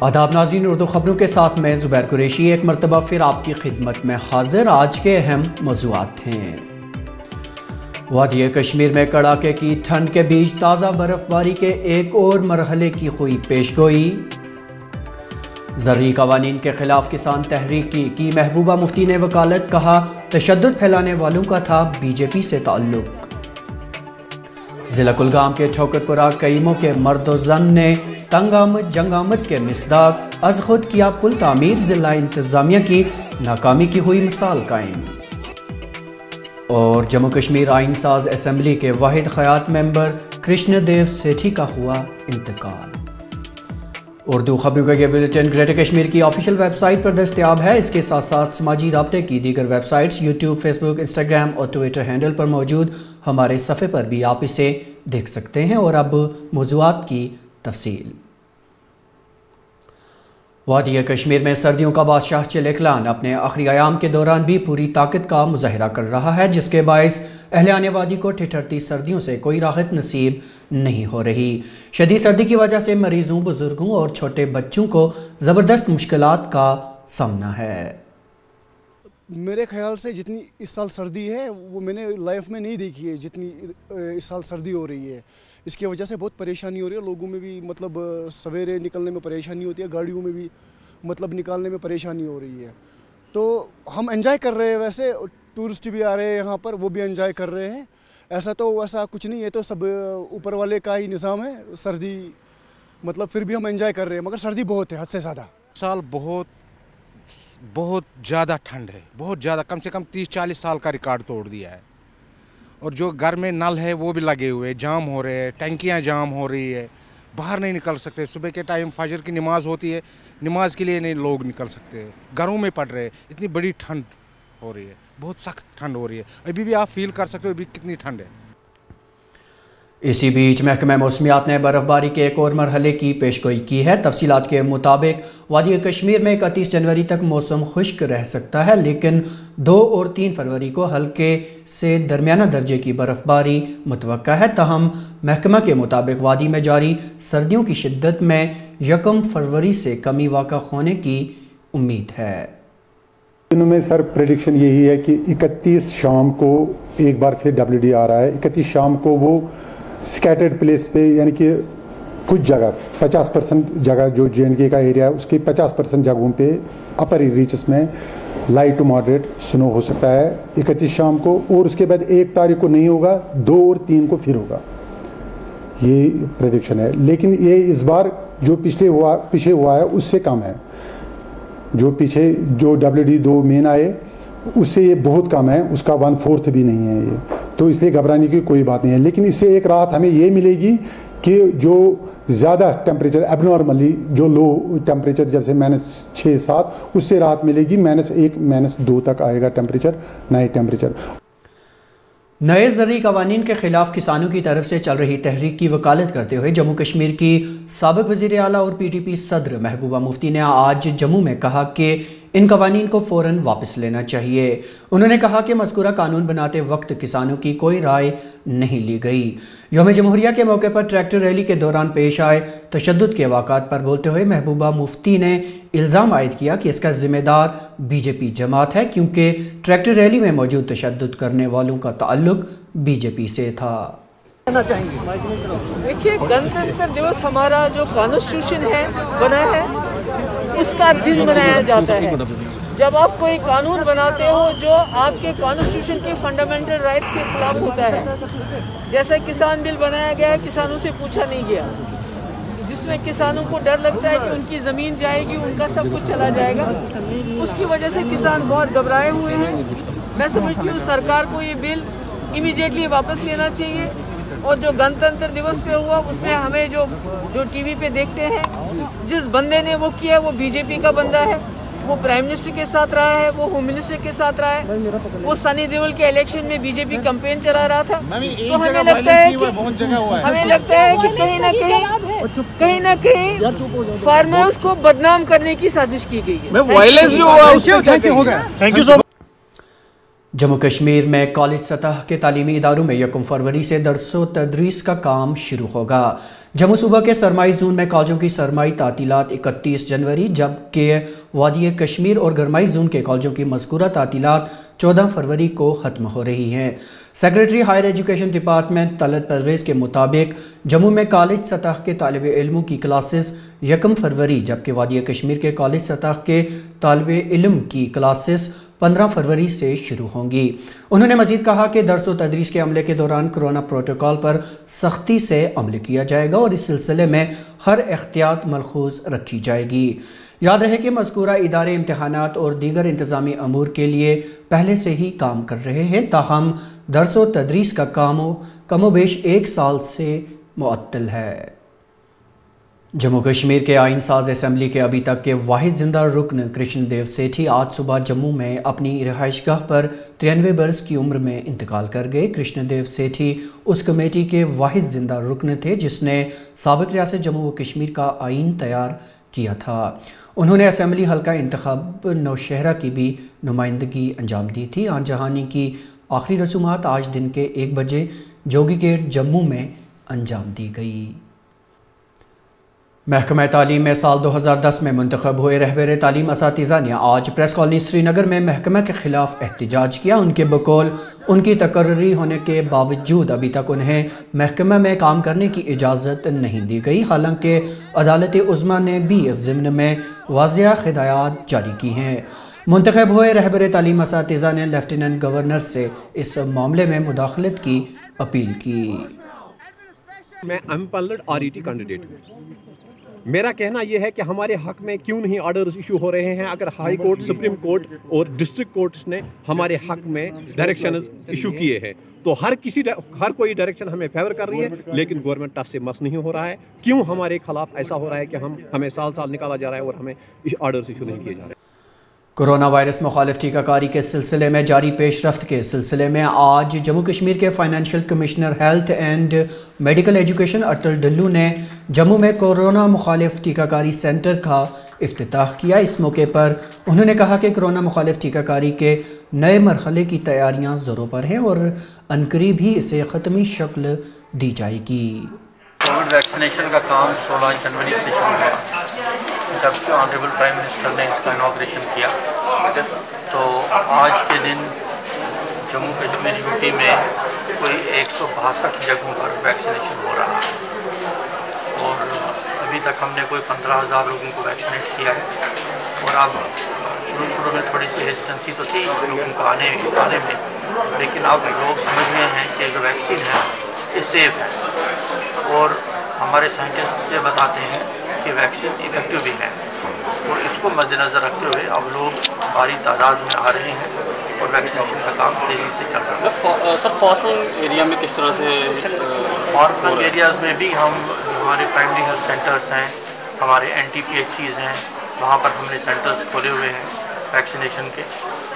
آداب ناظرین، اردو خبروں کے ساتھ میں زبیر قریشی ایک مرتبہ پھر آپ کی خدمت میں حاضر۔ آج کے اہم موضوعات ہیں: وادی کشمیر میں کڑاکے کی ٹھنڈ کے بیچ تازہ برف باری کے ایک اور مرحلے کی ہوئی پیشگوئی۔ زرعی قوانین کے خلاف کسان تحریک کی محبوبہ مفتی نے وکالت، کہا تشدد پھیلانے والوں کا تھا بی جے پی سے تعلق۔ ضلع کلگام کے ٹھوکر پورہ کئیموں کے مرد و زن نے تنگ آمد جنگ آمد کے مصداق از خود کیا پل تعمیر، ضلع انتظامیہ کی ناکامی کی ہوئی مثال قائم۔ اور جموں کشمیر آئین ساز اسمبلی کے واحد حیات ممبر کرشن دیو سیٹھی کا ہوا انتقال۔ اردو خبروں کا یہ بلیٹن گریٹر کشمیر کی آفیشیل ویب سائٹ پر دستیاب ہے۔ اس کے ساتھ ساتھ سماجی رابطے کی دیگر ویب سائٹس یوٹیوب، فیس بک، انسٹاگرام اور ٹویٹر ہینڈل پر موجود ہمارے صفحے پر بھی آپ اسے دیکھ سکتے ہیں۔ اور اب موضوعات کی تفصیل۔ وادی کشمیر میں سردیوں کا بادشاہ چل اکلان اپنے آخری ایام کے دوران بھی پوری طاقت کا مظاہرہ کر رہا ہے، جس کے باعث اہلِ وادی کو ٹھٹھرتی سردیوں سے کوئی راحت نصیب نہیں ہو رہی۔ شدید سردی کی وجہ سے مریضوں، بزرگوں اور چھوٹے بچوں کو زبردست مشکلات کا سامنا ہے۔ میرے خیال سے جتنی اس سال سردی ہے وہ میں نے لائف میں نہیں دیکھی ہے، جتنی اس سال سردی ہو رہی ہے۔ اس کی وجہ سے بہت پریشانی ہو رہی ہے، لوگوں میں بھی مطلب سویرے نکلنے میں پریشانی ہوتی ہے، گاڑیوں میں بھی مطلب نکالنے میں پریشانی ہو رہی ہے۔ تو ہم انجوائے کر رہے ہیں، ویسے ٹورسٹ بھی آ رہے ہیں یہاں پر، وہ بھی انجوائے کر رہے ہیں۔ ایسا کچھ نہیں ہے، تو سب اوپر والے کا ہی نظام ہے۔ سردی مطلب پھر بھی ہم انجوائے کر رہے ہیں، مگر سردی بہت ہے، حد سے زیادہ۔ سال بہت زیادہ ٹھنڈ ہے، بہت زیادہ، کم سے کم 30-40 سال کا ریکارڈ توڑ دیا ہے۔ اور جو گھر میں نل ہے وہ بھی لگے ہوئے، جام ہو رہے ہیں، ٹینکیاں جام ہو رہی ہے، باہر نہیں نکل سکتے۔ صبح کے ٹائم فجر کی نماز ہوتی ہے، نماز کے لیے نہیں لوگ نکل سکتے، گھروں میں پڑ رہے ہیں۔ اتنی بڑی ٹھنڈ ہو رہی ہے، بہت سخت ٹھنڈ ہو رہی ہے، ابھی بھی آپ فیل کر سکتے ہو ابھی کتنی ٹھنڈ ہے۔ اسی بیچ محکمہ موسمیات نے برف باری کے ایک اور مرحلے کی پیشگوئی کی ہے۔ تفصیلات کے مطابق وادی کشمیر میں 31 جنوری تک موسم خشک رہ سکتا ہے، لیکن 2 اور 3 فروری کو ہلکے سے درمیانہ درجے کی برف باری متوقع ہے۔ تاہم محکمہ کے مطابق وادی میں جاری سردیوں کی شدت میں 1 فروری سے کمی واقع ہونے کی امید ہے۔ دنوں میں سر پریڈکشن یہی ہے کہ 31 شام کو ایک بار پھر WD آ رہا ہے۔ 31 شام کو وہ سکیٹرڈ پلیس پہ، یعنی کہ کچھ جگہ 50% جگہ جو JNK کا ایریا ہے اس کے 50% جگہوں پہ اپر ریچز میں لائٹ ٹو ماڈریٹ سنو ہو سکتا ہے 31 شام کو، اور اس کے بعد 1 تاریخ کو نہیں ہوگا، 2 اور 3 کو پھر ہوگا، یہ پریڈکشن ہے۔ لیکن یہ اس بار جو پیچھے ہوا ہے اس سے کم ہے، جو پیچھے جو WD2 مین آئے اس سے یہ بہت کم ہے، اس کا 1/4 بھی نہیں ہے یہ، تو اس لیے گھبرانے کی کوئی بات نہیں ہے۔ لیکن اس سے ایک راحت ہمیں یہ ملے گی کہ جو زیادہ ٹیمپریچر ایبنارملی جو لو ٹیمپریچر جیسے -6-7 اس سے راحت ملے گی، -1 -2 تک آئے گا ٹیمپریچر، نائٹ ٹیمپریچر۔ نئے زرعی قوانین کے خلاف کسانوں کی طرف سے چل رہی تحریک کی وکالت کرتے ہوئے جموں کشمیر کی سابق وزیر اعلیٰ اور PDP صدر محبوبہ مفتی نے آج جموں میں کہا کہ ان قوانین کو فوراً واپس لینا چاہیے۔ انہوں نے کہا کہ مذکورہ قانون بناتے وقت کسانوں کی کوئی رائے نہیں لی گئی۔ یوم جمہوریہ کے موقع پر ٹریکٹر ریلی کے دوران پیش آئے تشدد کے واقعات پر بولتے ہوئے محبوبہ مفتی نے الزام عائد کیا کہ اس کا ذمہ دار BJP جماعت ہے، کیونکہ ٹریکٹر ریلی میں موجود تشدد کرنے والوں کا تعلق BJP سے تھا۔ دیکھیے، گنتنتر دیوس ہمارا جو کانسٹیٹیوشن ہے بنا ہے، اس کا دن منایا جاتا ہے۔ جب آپ کوئی قانون بناتے ہو جو آپ کے کانسٹیٹیوشن کی فنڈامنٹل رائٹس کے خلاف ہوتا ہے، جیسے کسان بل بنایا گیا ہے، کسانوں سے پوچھا نہیں گیا، جس میں کسانوں کو ڈر لگتا ہے کہ ان کی زمین جائے گی، ان کا سب کچھ چلا جائے گا، اس کی وجہ سے کسان بہت گھبرائے ہوئے ہیں۔ میں سمجھتی ہوں سرکار کو یہ بل امیڈیٹلی واپس لینا چاہیے، اور جو گنتنتر دیوس پہ ہوا اس میں ہمیں جو ٹی وی پہ دیکھتے ہیں، جس بندے نے وہ کیا وہ BJP کا بندہ ہے، وہ پرائم منسٹر کے ساتھ رہا ہے، وہ ہوم منسٹر کے ساتھ رہا ہے، وہ سنی دیول کے الیکشن میں BJP کمپین چلا رہا تھا۔ تو ہمیں لگتا ہے کہ کہیں نہ کہیں فارمرز کو بدنام کرنے کی سازش کی گئی ہے۔ जम्मू कश्मीर में कॉलेज सतह के तालीमी इदारों में 1 फरवरी से दर्स व तदरीस का काम शुरू होगा। जम्मू सूबा के सरमाई जोन में कॉलेजों की सरमाई तातीलात 31 जनवरी जबकि वादी कश्मीर और गरमाई जोन के कॉलेजों की मज़कूरा तातीलात 14 फरवरी को ख़त्म हो रही हैं। Secretary higher education department Talat Parvez के मुताबिक जम्मू में कॉलेज सतह के तालिब इल्मों की क्लासेस 1 फरवरी जबकि वादी कश्मीर के कॉलेज सतह के तालिब इल्म की क्लासेस 15 फरवरी से शुरू होंगी। उन्होंने मज़ीद कहा कि दर्स व तदरीस के अमले के दौरान कोरोना प्रोटोकॉल पर सख्ती से अमल किया जाएगा और इस सिलसिले में हर एहतियात मलखूज़ रखी जाएगी। याद रहे कि मज़कूरा इदारे इम्तहानात और दीगर इंतज़ामी अमूर के लिए पहले से ही काम कर रहे हैं, ताहम दर्स व तदरीस का काम कमोबेश 1 साल से मुअत्तल है। जम्मू कश्मीर के आइन साज असम्बली के अभी तक के वाहिद जिंदा रुकन कृष्ण देव सेठी आज सुबह जम्मू में अपनी रिहाइशगाह पर 93 बरस की उम्र में इंतकाल कर गए। कृष्ण देव सेठी उस कमेटी के वाहिद जिंदा रुकन थे जिसने साबिक रियासत जम्मू व कश्मीर का आइन तैयार किया था। उन्होंने असम्बली हल्का इंतखाब नौशहरा की भी नुमाइंदगी अंजाम दी थी। आन जहानी की आखिरी रसूमात आज दिन के 1 बजे जोगी गेट जम्मू में अंजाम दी गई। महकमा तालीम में साल 2010 में मुंतखब हुए रहबर तालीम असातिज़ा ने आज प्रेस कॉलोनी श्रीनगर में महकमा के खिलाफ एहतजाज किया। उनके बकौल उनकी तकर्री होने के बावजूद अभी तक उन्हें महकमा में काम करने की इजाज़त नहीं दी गई। हालांकि अदालत उज़्मा ने भी इस ज़िम्न में वाज़िया हिदायत जारी की हैं। मुंतखब हुए रहबर तालीम असातिज़ा ने लेफ्टिनेंट गवर्नर से इस मामले में मुदाखलत की अपील की। मैं अनपैनल्ड RET कैंडिडेट हूँ। मेरा कहना यह है कि हमारे हक में क्यों नहीं ऑर्डर्स इशू हो रहे हैं। अगर हाई कोर्ट, सुप्रीम कोर्ट और डिस्ट्रिक्ट कोर्ट्स ने हमारे हक में डायरेक्शंस इशू किए हैं तो हर कोई डायरेक्शन हमें फेवर कर रही है, लेकिन गवर्नमेंट टस से मस नहीं हो रहा है। क्यों हमारे खिलाफ ऐसा हो रहा है कि हमें साल साल निकाला जा रहा है और हमें ऑर्डर्स इशू नहीं किए जा रहे। कोरोना वायरस मुखालिफ टीकाकारी के सिलसिले में जारी पेशरफ्त के सिलसिले में आज जम्मू कश्मीर के financial commissioner health and medical education Atal Dullu ने जम्मू में कोरोना मुखालिफ टीकाकारी सेंटर का इफ्तिताह किया। इस मौके पर उन्होंने कहा कि कोरोना मुखालिफ टीकाकारी के नए मरहले की तैयारियां ज़ोरों पर हैं और अनकरीब ही इसे ख़त्मी शक्ल दी जाएगी। कोविड वैक्सीनेशन का काम 16 जनवरी से शुरू हुआ जब ऑनरेबल प्राइम मिनिस्टर ने इसका इनॉग्रेशन किया। तो आज के दिन जम्मू कश्मीर यूटी में कोई 162 जगहों पर वैक्सीनेशन हो रहा है और अभी तक हमने कोई 15,000 लोगों को वैक्सीनेट किया है। और अब शुरू में थोड़ी सी हेजिटेंसी तो थी लोगों को आने में, लेकिन अब लोग समझ गए हैं कि जो वैक्सीन है ये सेफ़ है और हमारे साइंटिस्ट ये बताते हैं कि वैक्सीन इफेक्टिव भी है और इसको मद्देनज़र रखते हुए अब लोग भारी तादाद में आ रहे हैं और वैक्सीनेशन का काम तेज़ी से चल रहा है। सर फॉरफ्रंट एरिया में किस तरह से? फॉरफ्रंट एरियाज़ में भी हम हमारे प्राइमरी हेल्थ सेंटर्स हैं, हमारे NTPHCs हैं, वहाँ पर हमने सेंटर्स खोले हुए हैं वैक्सीनेशन के।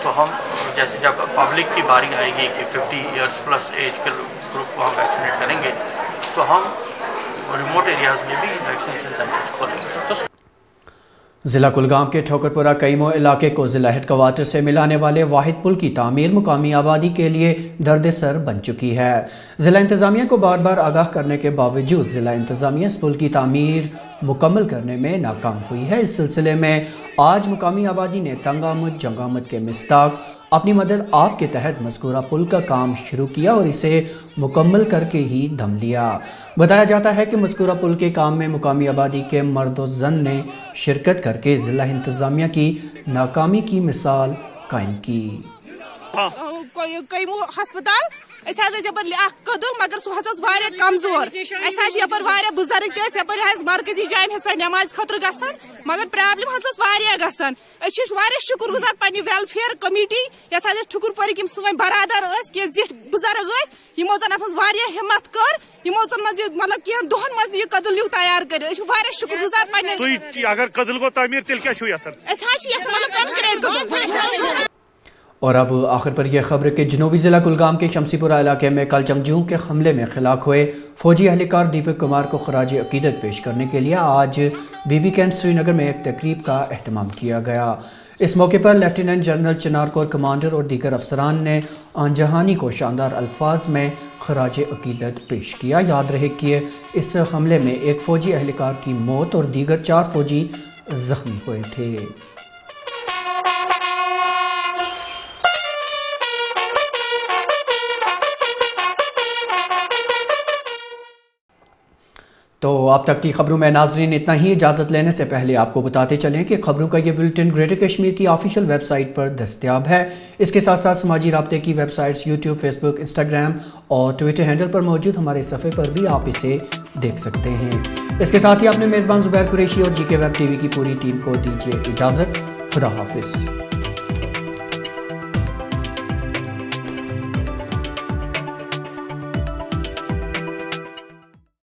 तो हम जैसे जब पब्लिक की बारी आएगी कि 50 ईयर्स प्लस एज के ग्रुप को हम वैक्सीनेट करेंगे तो हम रिमोट एरियाज़ में भी वैक्सीनेशन सेंटर्स खोलेंगे। ज़िला कुलगाम के ठोकरपुरा कईमो इलाके को ज़िला हेडक्वार्टर से मिलाने वाले वाहिद पुल की तामीर मुकामी आबादी के लिए दर्द-ए-सर बन चुकी है। ज़िला इंतज़ामिया को बार बार आगाह करने के बावजूद ज़िला इंतज़ामिया इस पुल की तामीर मुकम्मल करने में नाकाम हुई है। इस सिलसिले में आज मुकामी आबादी ने तंग आमद जंग आमद के मिस्ताक अपनी मदद आप के तहत मज़कूरा पुल का काम शुरू किया और इसे मुकम्मल करके ही दम लिया। बताया जाता है कि मज़कूरा पुल के काम में मुकामी आबादी के मर्द व ज़न ने शिरकत करके ज़िला इंतज़ामिया की नाकामी की मिसाल कायम की। हस्पताल कदम मगर सह कमजोर बुजुर्ग मरकजी जाम पे नमाज खतर गसान मगर प्रॉब्लम गसान शुक्र गुजार पे वेलफेयर कमेटी ये ठुकुर परिक सन बरदर जिठ बुजुर्ग यमो जन हिम्मत कर यमो मतलब कह दोहन मज यह कदल यू तैयार कर शुक्र गुजार पे अगर कदल गो तामीर तेल क्या मतलब और अब आखिर पर यह खबर कि जनूबी ज़िला कुलगाम के शमसीपुरा इलाके में कल जंगजुओं के हमले में हलाक हुए फौजी एहलकार दीपक कुमार को खराज अकीदत पेश करने के लिए आज बीबी कैंट श्रीनगर में एक तकरीब का एहतमाम किया गया। इस मौके पर लेफ्टिनेंट जनरल चिनार कोर कमांडर और दीगर अफसरान ने आनजहानी को शानदार अल्फाज में खराज अकीदत पेश किया। याद रहे कि इस हमले में एक फ़ौजी एहलकार की मौत और दीगर 4 फ़ौजी ज़ख्मी हुए थे। तो अब तक की खबरों में नाजरीन इतना ही। इजाज़त लेने से पहले आपको बताते चलें कि खबरों का ये बुलेटिन ग्रेटर कश्मीर की ऑफिशियल वेबसाइट पर दस्तयाब है। इसके साथ साथ समाजी राब्ते की वेबसाइट्स यूट्यूब, फेसबुक, इंस्टाग्राम और ट्विटर हैंडल पर मौजूद हमारे सफ़े पर भी आप इसे देख सकते हैं। इसके साथ ही अपने मेज़बान ज़ुबैर कुरैशी और GK वेब TV की पूरी टीम को दीजिए इजाज़त। खुदा हाफिज़।